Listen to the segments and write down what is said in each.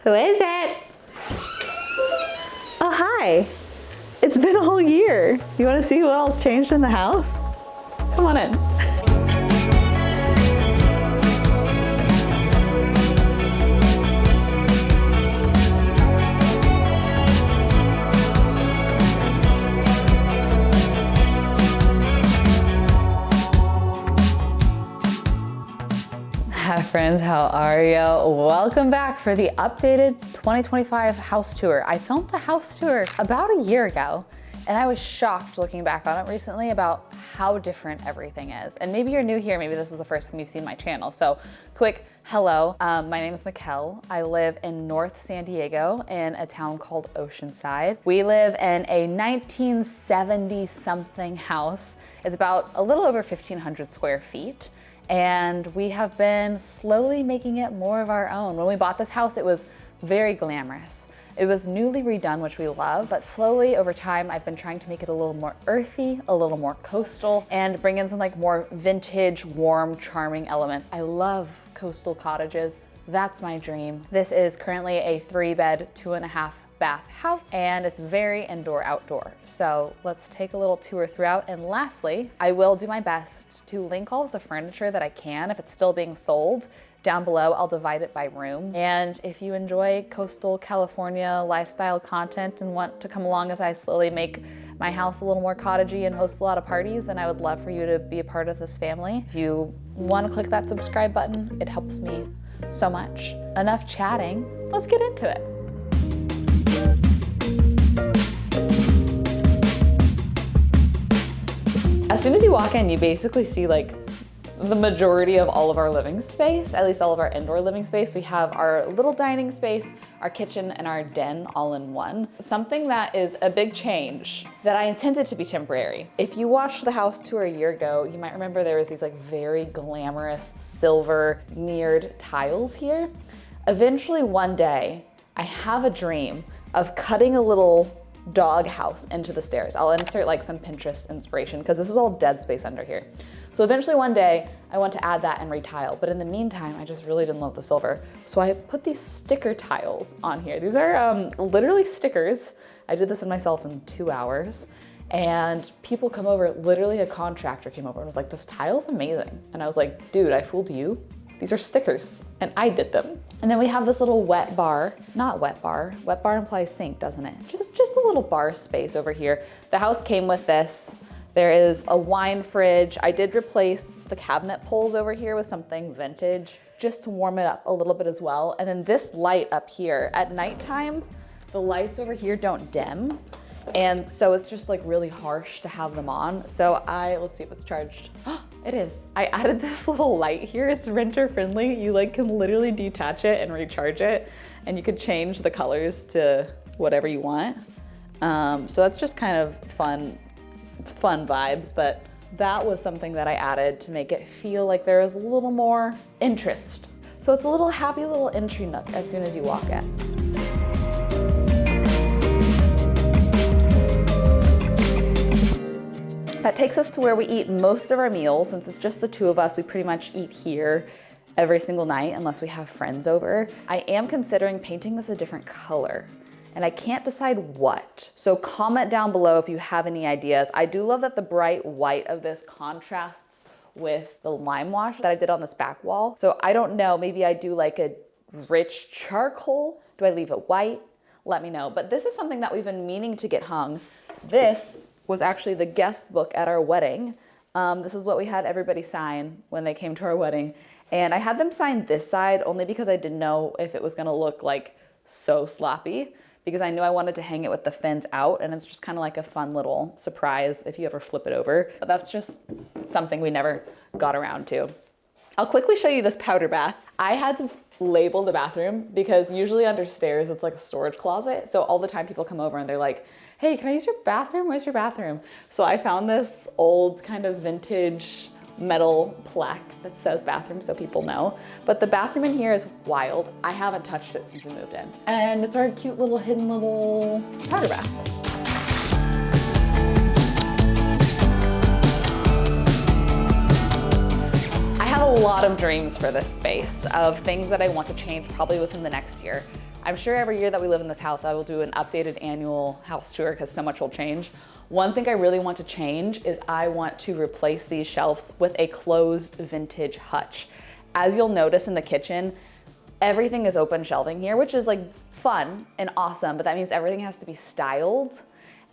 Who is it? Oh, hi. It's been a whole year. You want to see what else changed in the house? Come on in. Hi friends, how are you? Welcome back for the updated 2025 house tour. I filmed the house tour about a year ago and I was shocked looking back on it recently about how different everything is. And maybe you're new here, maybe this is the first time you've seen my channel. So quick hello, my name is Michel. I live in North San Diego in a town called Oceanside. We live in a 1970 something house. It's about a little over 1,500 square feet. And we have been slowly making it more of our own. When we bought this house, it was very glamorous. It was newly redone, which we love, but slowly over time, I've been trying to make it a little more earthy, a little more coastal, and bring in some like more vintage, warm, charming elements. I love coastal cottages. That's my dream. This is currently a 3-bed, 2.5 bath house, and it's very indoor outdoor. So let's take a little tour throughout. And lastly, I will do my best to link all of the furniture that I can. If it's still being sold, down below, I'll divide it by rooms. And if you enjoy coastal California lifestyle content and want to come along as I slowly make my house a little more cottagey and host a lot of parties, then I would love for you to be a part of this family. If you want to click that subscribe button, it helps me so much. Enough chatting, let's get into it. As soon as you walk in, you basically see like the majority of all of our living space, at least all of our indoor living space. We have our little dining space, our kitchen, and our den all in one. Something that is a big change that I intended to be temporary. If you watched the house tour a year ago, you might remember there was these like very glamorous silver mirrored tiles here. Eventually one day, I have a dream of cutting a little dog house into the stairs. I'll insert like some Pinterest inspiration because this is all dead space under here. So eventually one day I want to add that and retile, but in the meantime, I just really didn't love the silver. So I put these sticker tiles on here. These are literally stickers. I did this in myself in 2 hours, and people come over, literally a contractor came over and was like, this tile's amazing. And I was like, dude, I fooled you. These are stickers, and I did them. And then we have this little wet bar, not wet bar. Wet bar implies sink, doesn't it? Just a little bar space over here. The house came with this. There is a wine fridge. I did replace the cabinet pulls over here with something vintage, just to warm it up a little bit as well. And then this light up here, at nighttime, the lights over here don't dim. And so it's just like really harsh to have them on. So let's see if it's charged. It is. I added this little light here. It's renter friendly. You like can literally detach it and recharge it, and you could change the colors to whatever you want. So that's just kind of fun vibes, but that was something that I added to make it feel like there was a little more interest. So it's a little happy little entry nook as soon as you walk in. That takes us to where we eat most of our meals. Since it's just the two of us, we pretty much eat here every single night unless we have friends over. I am considering painting this a different color, and I can't decide what. So comment down below if you have any ideas. I do love that the bright white of this contrasts with the lime wash that I did on this back wall. So I don't know, maybe I do like a rich charcoal. Do I leave it white? Let me know. But this is something that we've been meaning to get hung. This was actually the guest book at our wedding. This is what we had everybody sign when they came to our wedding. And I had them sign this side only because I didn't know if it was gonna look like so sloppy, because I knew I wanted to hang it with the fins out, and it's just kind of like a fun little surprise if you ever flip it over. But that's just something we never got around to. I'll quickly show you this powder bath. I had to label the bathroom because usually under stairs, it's like a storage closet. So all the time people come over and they're like, hey, can I use your bathroom? Where's your bathroom? So I found this old kind of vintage metal plaque that says bathroom so people know. But the bathroom in here is wild. I haven't touched it since we moved in. And it's our cute little hidden little powder bath. I have a lot of dreams for this space of things that I want to change probably within the next year. I'm sure every year that we live in this house, I will do an updated annual house tour because so much will change. One thing I really want to change is I want to replace these shelves with a closed vintage hutch. As you'll notice in the kitchen, everything is open shelving here, which is like fun and awesome, but that means everything has to be styled.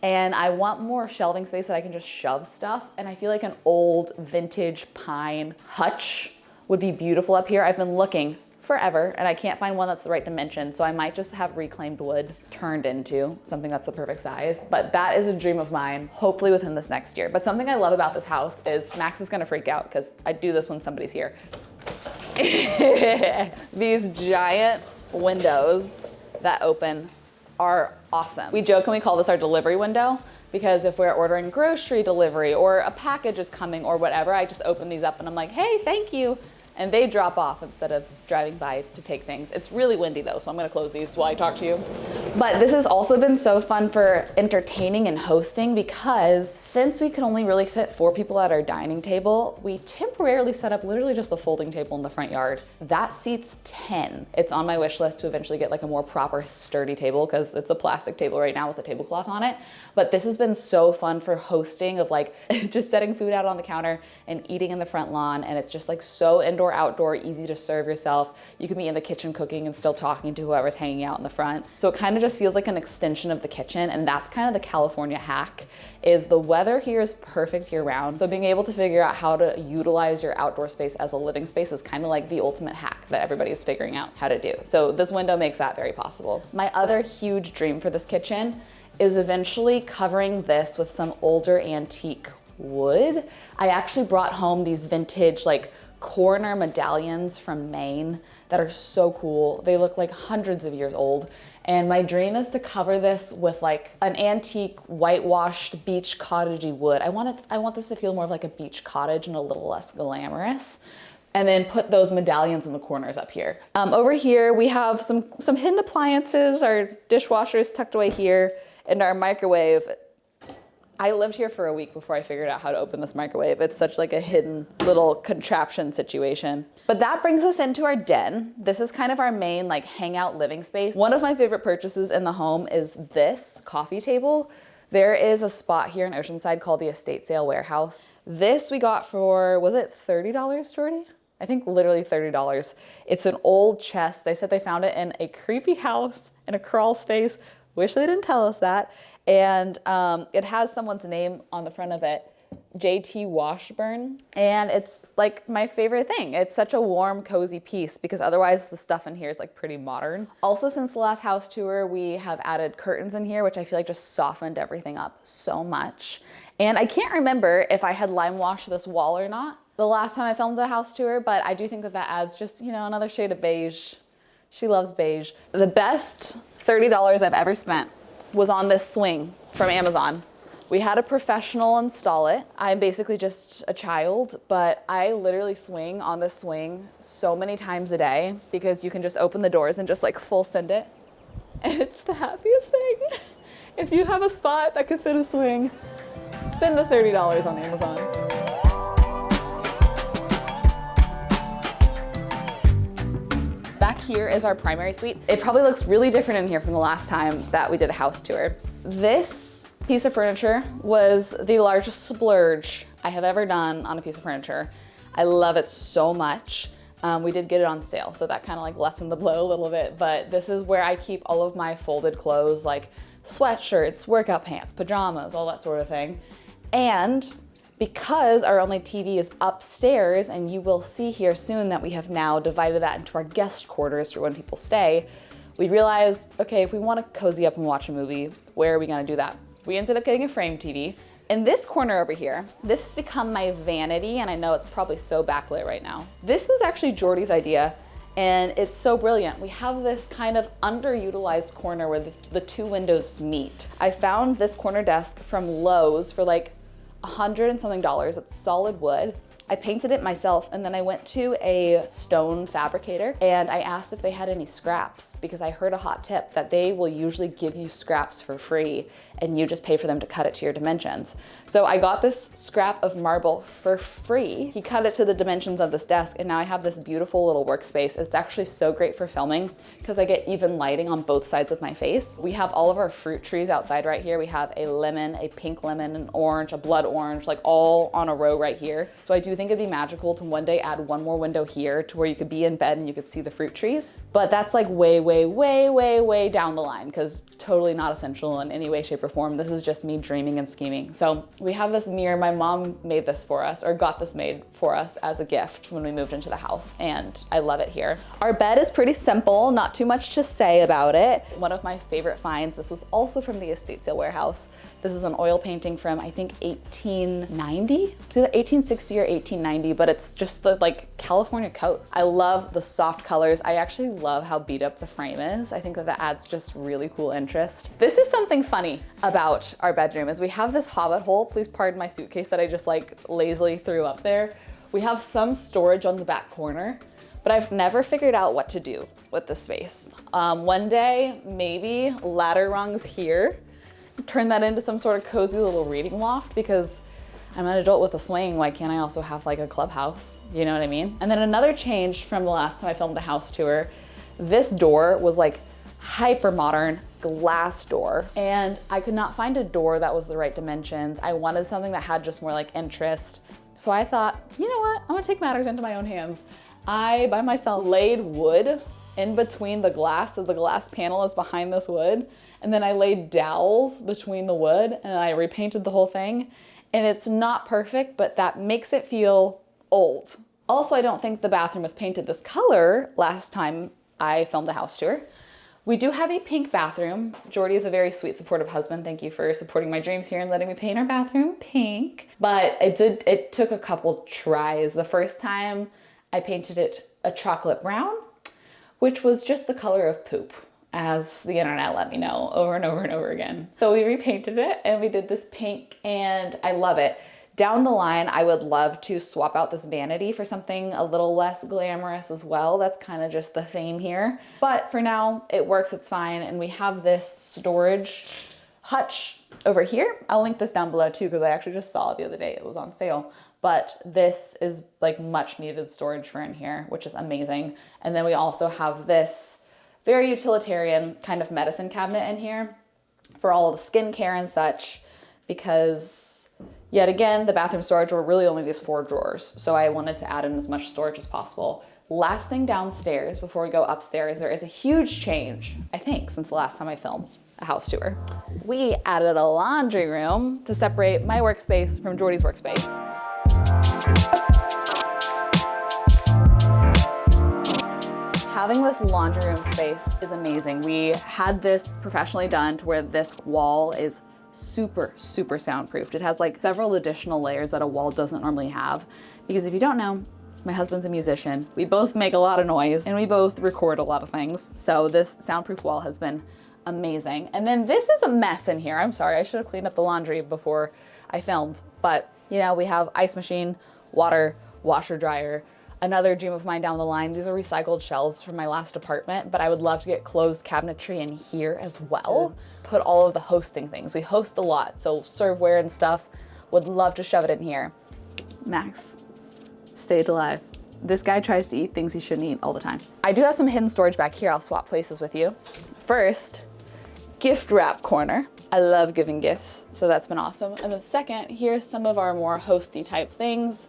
And I want more shelving space that I can just shove stuff. And I feel like an old vintage pine hutch would be beautiful up here. I've been looking forever and I can't find one that's the right dimension. So I might just have reclaimed wood turned into something that's the perfect size. But that is a dream of mine, hopefully within this next year. But something I love about this house is Max is gonna freak out because I do this when somebody's here. These giant windows that open are awesome. We joke and we call this our delivery window because if we're ordering grocery delivery or a package is coming or whatever, I just open these up and I'm like, hey, thank you. And they drop off instead of driving by to take things. It's really windy though, so I'm gonna close these while I talk to you. But this has also been so fun for entertaining and hosting because since we can only really fit 4 people at our dining table, we temporarily set up literally just a folding table in the front yard. That seats 10. It's on my wish list to eventually get like a more proper sturdy table because it's a plastic table right now with a tablecloth on it. But this has been so fun for hosting of like just setting food out on the counter and eating in the front lawn. And it's just like so indoor, outdoor, easy to serve yourself. You can be in the kitchen cooking and still talking to whoever's hanging out in the front. So it kind of just feels like an extension of the kitchen. And that's kind of the California hack is the weather here is perfect year round. So being able to figure out how to utilize your outdoor space as a living space is kind of like the ultimate hack that everybody is figuring out how to do. So this window makes that very possible. My other huge dream for this kitchen is eventually covering this with some older antique wood. I actually brought home these vintage like corner medallions from Maine that are so cool. They look like hundreds of years old. And my dream is to cover this with like an antique whitewashed beach cottagey wood. I want this to feel more of like a beach cottage and a little less glamorous. And then put those medallions in the corners up here. Over here, we have some hidden appliances. Our dishwasher is tucked away here and our microwave. I lived here for a week before I figured out how to open this microwave. It's such like a hidden little contraption situation. But that brings us into our den. This is kind of our main like hangout living space. One of my favorite purchases in the home is this coffee table. There is a spot here in Oceanside called the Estate Sale Warehouse. This we got for, was it $30, Jordy? I think literally $30. It's an old chest. They said they found it in a creepy house in a crawl space. Wish they didn't tell us that. And it has someone's name on the front of it, JT Washburn. And it's like my favorite thing. It's such a warm, cozy piece because otherwise the stuff in here is like pretty modern. Also, since the last house tour, we have added curtains in here, which I feel like just softened everything up so much. And I can't remember if I had lime washed this wall or not the last time I filmed a house tour, but I do think that that adds just, you know, another shade of beige. She loves beige. The best $30 I've ever spent was on this swing from Amazon. We had a professional install it. I'm basically just a child, but I literally swing on this swing so many times a day because you can just open the doors and just like full send it. And it's the happiest thing. If you have a spot that could fit a swing, spend the $30 on Amazon. Back here is our primary suite. It probably looks really different in here from the last time that we did a house tour. This piece of furniture was the largest splurge I have ever done on a piece of furniture. I love it so much. We did get it on sale, so that kind of like lessened the blow a little bit, but this is where I keep all of my folded clothes, like sweatshirts, workout pants, pajamas, all that sort of thing. And because our only TV is upstairs, and you will see here soon that we have now divided that into our guest quarters for when people stay, we realized, okay, if we want to cozy up and watch a movie, where are we going to do that? We ended up getting a frame TV. In this corner over here, this has become my vanity, and I know it's probably so backlit right now. This was actually Jordy's idea, and it's so brilliant. We have this kind of underutilized corner where the 2 windows meet. I found this corner desk from Lowe's for like $100 and something. It's solid wood. I painted it myself, and then I went to a stone fabricator and I asked if they had any scraps, because I heard a hot tip that they will usually give you scraps for free and you just pay for them to cut it to your dimensions. So I got this scrap of marble for free. He cut it to the dimensions of this desk, and now I have this beautiful little workspace. It's actually so great for filming because I get even lighting on both sides of my face. We have all of our fruit trees outside right here. We have a lemon, a pink lemon, an orange, a blood orange, like all on a row right here. So I do think it'd be magical to one day add one more window here to where you could be in bed and you could see the fruit trees. But that's like way, way, way, way, way down the line, because totally not essential in any way, shape, or form. This is just me dreaming and scheming. So we have this mirror. My mom made this for us, or got this made for us as a gift when we moved into the house, and I love it here. Our bed is pretty simple, not too much to say about it. One of my favorite finds, this was also from the estate sale warehouse. This is an oil painting from, I think, 1890? It's either 1860 or 1890, but it's just the like California coast. I love the soft colors. I actually love how beat up the frame is. I think that adds just really cool interest. This is something funny about our bedroom, is we have this hobbit hole. Please pardon my suitcase that I just like lazily threw up there. We have some storage on the back corner, but I've never figured out what to do with this space. One day, maybe ladder rungs here, turn that into some sort of cozy little reading loft, because I'm an adult with a swing. Why can't I also have like a clubhouse? You know what I mean? And then another change from the last time I filmed the house tour, this door was like hyper modern glass door, and I could not find a door that was the right dimensions. I wanted something that had just more like interest. So I thought, you know what? I'm gonna take matters into my own hands. I, by myself, laid wood in between the glass, so the glass panel is behind this wood. And then I laid dowels between the wood, and I repainted the whole thing. And it's not perfect, but that makes it feel old. Also, I don't think the bathroom was painted this color last time I filmed a house tour. We do have a pink bathroom. Jordy is a very sweet, supportive husband. Thank you for supporting my dreams here and letting me paint our bathroom pink. But it took a couple tries. The first time I painted it a chocolate brown, which was just the color of poop, as the internet let me know over and over and over again. So we repainted it and we did this pink, and I love it. Down the line, I would love to swap out this vanity for something a little less glamorous as well. That's kind of just the theme here. But for now, it works, it's fine. And we have this storage hutch over here. I'll link this down below too, because I actually just saw it the other day. It was on sale. But this is like much needed storage for in here, which is amazing. And then we also have this very utilitarian kind of medicine cabinet in here for all of the skincare and such, because yet again, the bathroom storage were really only these 4 drawers. So I wanted to add in as much storage as possible. Last thing downstairs before we go upstairs, there is a huge change, I think, since the last time I filmed a house tour. We added a laundry room to separate my workspace from Jordy's workspace. Having this laundry room space is amazing. We had this professionally done to where this wall is super, super soundproofed. It has like several additional layers that a wall doesn't normally have. Because if you don't know, my husband's a musician. We both make a lot of noise and we both record a lot of things. So this soundproof wall has been amazing. And then this is a mess in here. I'm sorry, I should have cleaned up the laundry before I filmed. But you know, we have ice machine, water, washer dryer. Another dream of mine down the line, these are recycled shelves from my last apartment, but I would love to get closed cabinetry in here as well. Put all of the hosting things. We host a lot, so serveware and stuff, would love to shove it in here. Max stayed alive. This guy tries to eat things he shouldn't eat all the time. I do have some hidden storage back here. I'll swap places with you. First, gift wrap corner. I love giving gifts, so that's been awesome. And then second, here's some of our more hosty type things.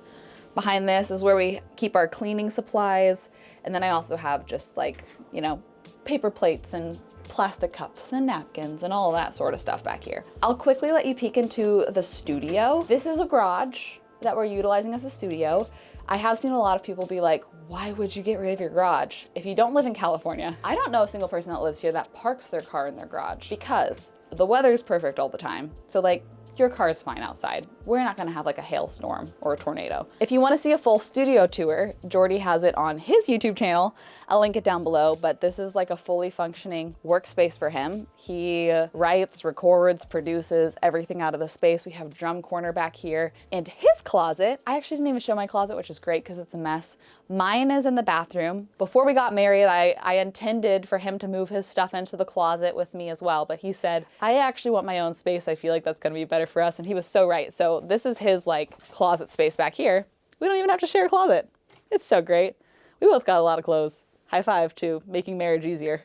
Behind this is where we keep our cleaning supplies. And then I also have just like, you know, paper plates and plastic cups and napkins and all that sort of stuff back here. I'll quickly let you peek into the studio. This is a garage that we're utilizing as a studio. I have seen a lot of people be like, why would you get rid of your garage? If you don't live in California, I don't know a single person that lives here that parks their car in their garage, because the weather is perfect all the time. So like, your car's fine outside. We're not gonna have like a hailstorm or a tornado. If you wanna see a full studio tour, Jordy has it on his YouTube channel. I'll link it down below, but this is like a fully functioning workspace for him. He writes, records, produces everything out of the space. We have drum corner back here. And his closet, I actually didn't even show my closet, which is great because it's a mess. Mine is in the bathroom. Before we got married, I intended for him to move his stuff into the closet with me as well, but he said, I actually want my own space. I feel like that's gonna be better for us, and he was so right. So this is his like closet space back here. We don't even have to share a closet. It's so great. We both got a lot of clothes. High five to making marriage easier.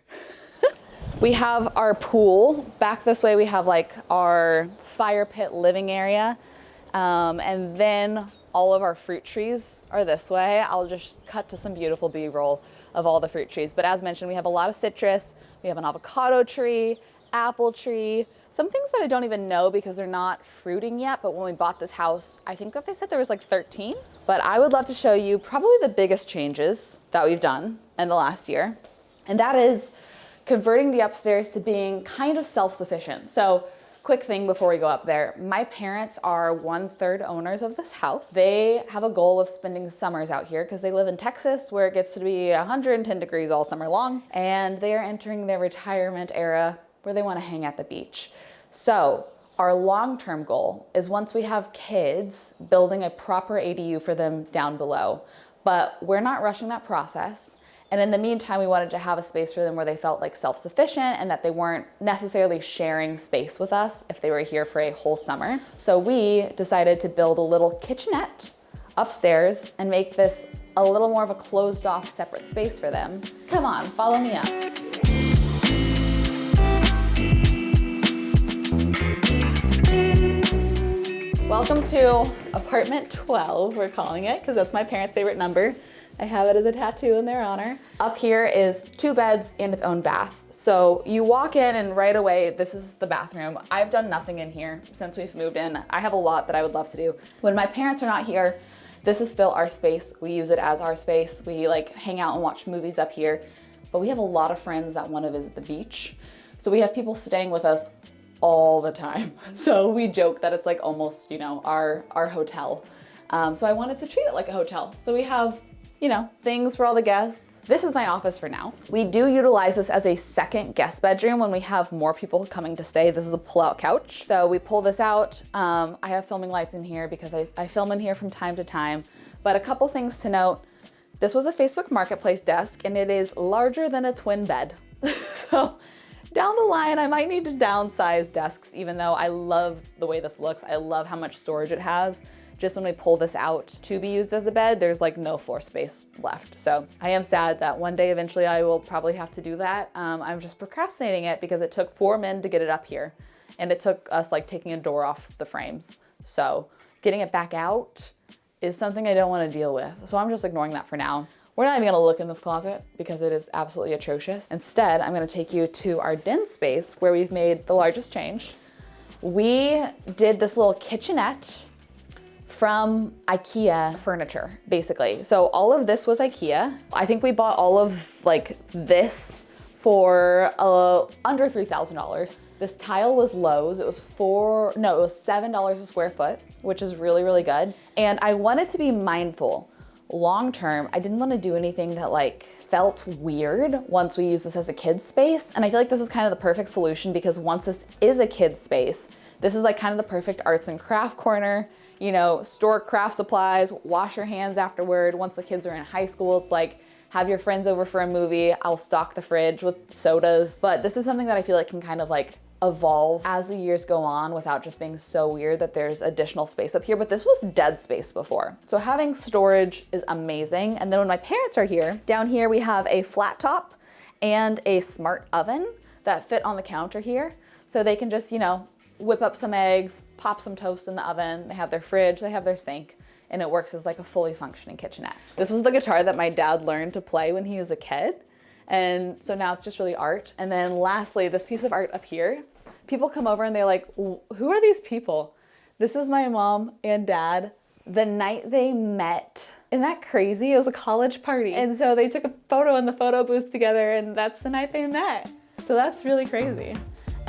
We have our pool. Back this way we have like our fire pit living area, and then all of our fruit trees are this way. I'll just cut to some beautiful B-roll of all the fruit trees. But as mentioned, we have a lot of citrus. We have an avocado tree, apple tree, some things that I don't even know because they're not fruiting yet. But when we bought this house, I think that they said there was like 13. But I would love to show you probably the biggest changes that we've done in the last year. And that is converting the upstairs to being kind of self-sufficient. So quick thing before we go up there, my parents are 1/3 owners of this house. They have a goal of spending summers out here because they live in Texas where it gets to be 110 degrees all summer long, and they are entering their retirement era where they want to hang at the beach. So our long-term goal is once we have kids, building a proper ADU for them down below. But we're not rushing that process. And in the meantime, we wanted to have a space for them where they felt like self-sufficient and that they weren't necessarily sharing space with us if they were here for a whole summer. So we decided to build a little kitchenette upstairs and make this a little more of a closed off separate space for them. Come on, follow me up. Welcome to apartment 12, we're calling it, because that's my parents' favorite number. I have it as a tattoo in their honor. Up here is 2 beds and its own bath. So you walk in and right away, this is the bathroom. I've done nothing in here since we've moved in. I have a lot that I would love to do. When my parents are not here, this is still our space. We use it as our space. We like hang out and watch movies up here. But we have a lot of friends that want to visit the beach. So we have people staying with us all the time. So we joke that it's like almost, you know, our hotel. So I wanted to treat it like a hotel. So we have, you know, things for all the guests. This is my office for now. We do utilize this as a second guest bedroom when we have more people coming to stay. This is a pull-out couch. So we pull this out. I have filming lights in here because I film in here from time to time. But a couple things to note. This was a Facebook Marketplace desk and it is larger than a twin bed. So down the line, I might need to downsize desks, even though I love the way this looks. I love how much storage it has. Just when we pull this out to be used as a bed, there's like no floor space left. So I am sad that one day eventually I will probably have to do that. I'm just procrastinating it because it took 4 men to get it up here. And it took us like taking a door off the frames. So getting it back out is something I don't want to deal with. So I'm just ignoring that for now. We're not even gonna look in this closet because it is absolutely atrocious. Instead, I'm gonna take you to our den space where we've made the largest change. We did this little kitchenette from IKEA furniture, basically. So all of this was IKEA. I think we bought all of like this for under $3,000. This tile was Lowe's. It was $7 a square foot, which is really, really good. And I wanted to be mindful long term. I didn't want to do anything that like felt weird once we use this as a kid's space. And I feel like this is kind of the perfect solution because once this is a kid's space, this is like kind of the perfect arts and craft corner. You know, store craft supplies, wash your hands afterward. Once the kids are in high school, it's like, have your friends over for a movie. I'll stock the fridge with sodas. But this is something that I feel like can kind of like evolve as the years go on without just being so weird that there's additional space up here. But this was dead space before. So having storage is amazing. And then when my parents are here, down here we have a flat top and a smart oven that fit on the counter here. So they can just, you know, whip up some eggs, pop some toast in the oven. They have their fridge, they have their sink, and it works as like a fully functioning kitchenette. This was the guitar that my dad learned to play when he was a kid. And so now it's just really art. And then lastly, this piece of art up here, people come over and they're like, who are these people? This is my mom and dad the night they met. Isn't that crazy? It was a college party. And so they took a photo in the photo booth together and that's the night they met. So that's really crazy.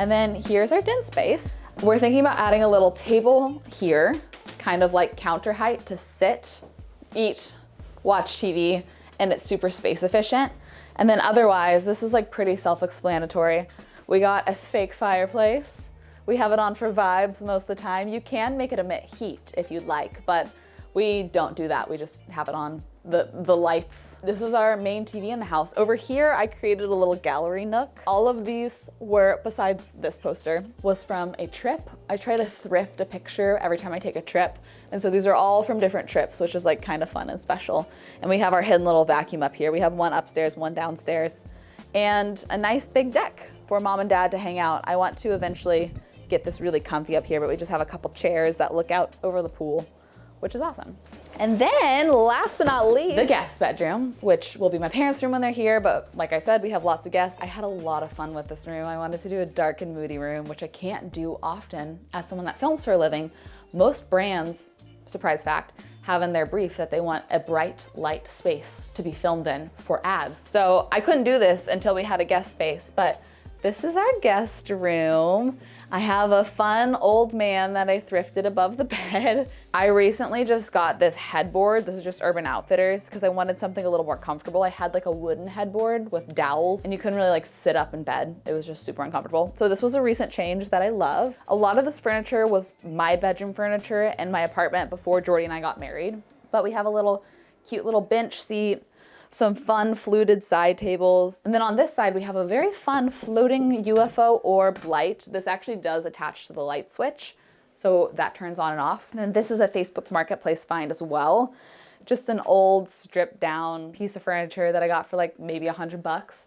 And then here's our den space. We're thinking about adding a little table here, kind of like counter height to sit, eat, watch TV, and it's super space efficient. And then otherwise, this is like pretty self-explanatory. We got a fake fireplace. We have it on for vibes most of the time. You can make it emit heat if you'd like, but we don't do that. We just have it on the lights. This is our main TV in the house. Over here, I created a little gallery nook. All of these were, besides this poster, was from a trip. I try to thrift a picture every time I take a trip. And so these are all from different trips, which is like kind of fun and special. And we have our hidden little vacuum up here. We have one upstairs, one downstairs, and a nice big deck for mom and dad to hang out. I want to eventually get this really comfy up here, but we just have a couple chairs that look out over the pool, which is awesome. And then last but not least, the guest bedroom, which will be my parents' room when they're here. But like I said, we have lots of guests. I had a lot of fun with this room. I wanted to do a dark and moody room, which I can't do often as someone that films for a living. Most brands, surprise fact, have in their brief that they want a bright light space to be filmed in for ads. So I couldn't do this until we had a guest space, but this is our guest room. I have a fun old man that I thrifted above the bed. I recently just got this headboard. This is just Urban Outfitters because I wanted something a little more comfortable. I had like a wooden headboard with dowels and you couldn't really like sit up in bed. It was just super uncomfortable. So this was a recent change that I love. A lot of this furniture was my bedroom furniture in my apartment before Jordy and I got married. But we have a little cute little bench seat, some fun fluted side tables. And then on this side, we have a very fun floating UFO orb light. This actually does attach to the light switch, so that turns on and off. And then this is a Facebook Marketplace find as well. Just an old stripped down piece of furniture that I got for like maybe $100.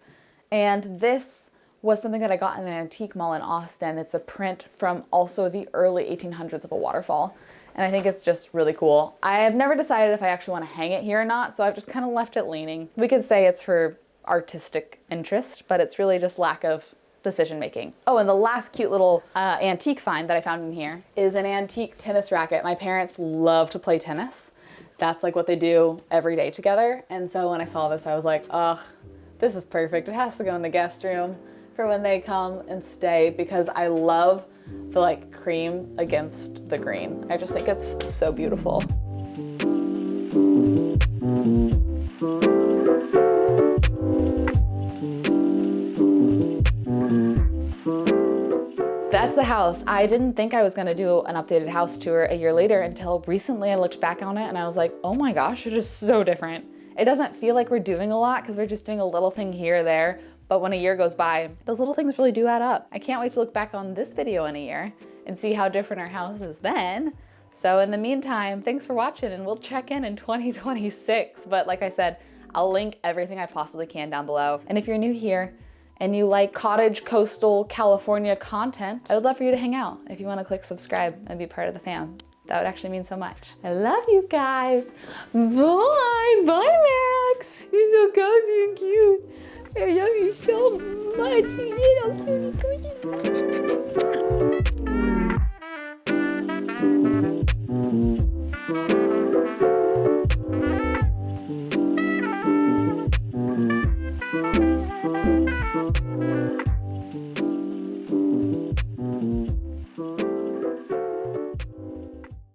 And this was something that I got in an antique mall in Austin. It's a print from also the early 1800s of a waterfall. And I think it's just really cool. I have never decided if I actually want to hang it here or not, so I've just kind of left it leaning. We could say it's for artistic interest, but it's really just lack of decision making. Oh, and the last cute little antique find that I found in here is an antique tennis racket. My parents love to play tennis. That's like what they do every day together. And so when I saw this, I was like, ugh, this is perfect. It has to go in the guest room for when they come and stay because I love the like cream against the green. I just think it's so beautiful. That's the house. I didn't think I was gonna do an updated house tour a year later until recently I looked back on it and I was like, oh my gosh, it is so different. It doesn't feel like we're doing a lot because we're just doing a little thing here or there. But when a year goes by, those little things really do add up. I can't wait to look back on this video in a year and see how different our house is then. So in the meantime, thanks for watching and we'll check in 2026. But like I said, I'll link everything I possibly can down below. And if you're new here and you like cottage, coastal, California content, I would love for you to hang out. If you want to click subscribe and be part of the fam, that would actually mean so much. I love you guys. Bye. Bye, Max. You're so cozy and cute. I love you so much. You little cutie.